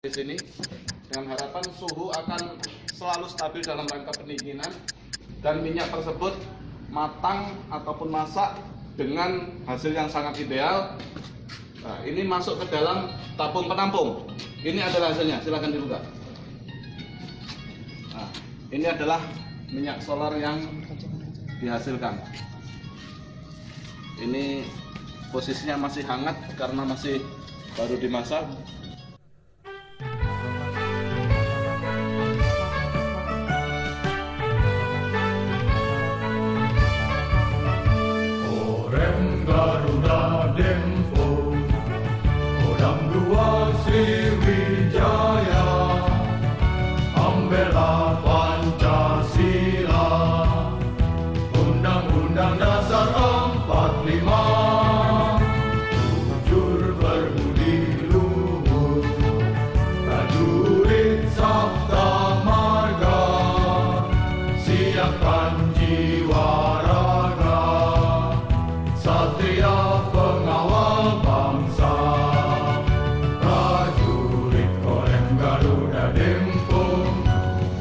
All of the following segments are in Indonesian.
di sini dengan harapan suhu akan selalu stabil dalam rangka pendinginan dan minyak tersebut matang ataupun masak dengan hasil yang sangat ideal. Nah, ini masuk ke dalam tabung penampung. Ini adalah hasilnya, silahkan dibuka. Nah, ini adalah minyak solar yang dihasilkan. Ini posisinya masih hangat karena masih baru dimasak. Garuda Dempo, Kodam 2 Sriwijaya, membela Pancasila, Undang-Undang Dasar 45, jujur berbudi luhur, prajurit Sabta Marga, siapkan jiwa raga, Satria pengawal bangsa, prajurit Korem Garuda Dempo,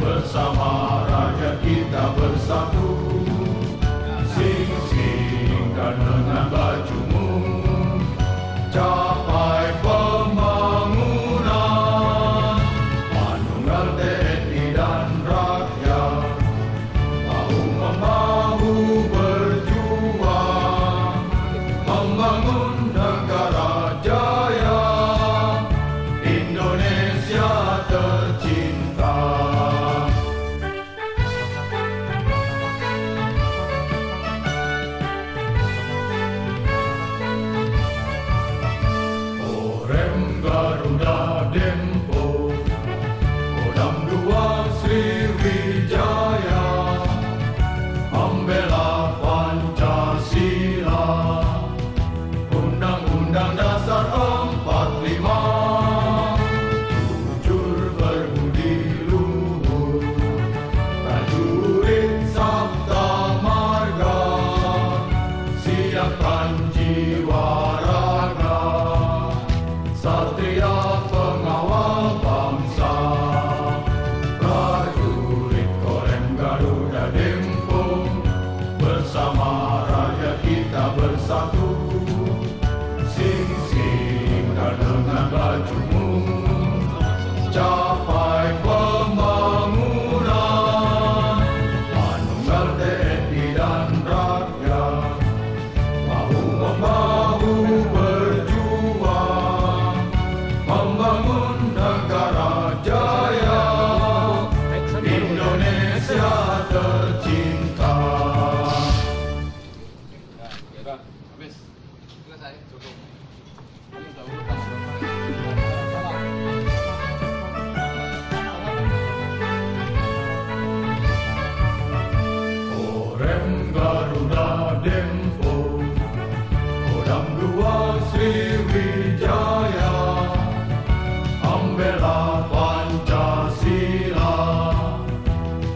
bersama rakyat kita bersatu, sing-singkan dengan bajumu, capai pembangunan, manunggal TNI dan rakyat, bahu-membahu berjuang, membangun negara jaya, Indonesia tercinta. Korem Garuda Dempo, Kodam 2 Sriwijaya, membela Pancasila, Undang-Undang Dasar 45, jujur berbudi luhur, prajurit Sabta Marga, siapkan jiwa raga, Satria pengawal bangsa, prajurit Korem Garuda Dempo, bersama rakyat kita bersatu, sing-singkan dengan bajumu, capai pembangunan, manunggal TNI dan rakyat, bahu-membahu berjuang, membangun negara jaya, Indonesia tercinta. Ya, habis. Selesai, cukup. Ini dahulu Korem Garuda Dempo, Kodam 2 Sriwijaya, membela Pancasila,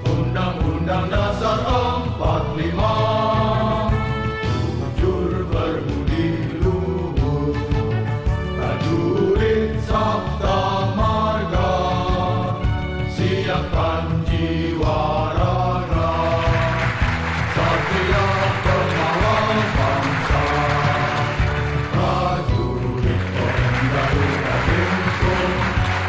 Undang-Undang Dasar 45, jujur berbudi luhur, prajurit Sabta Marga, siapkan jiwa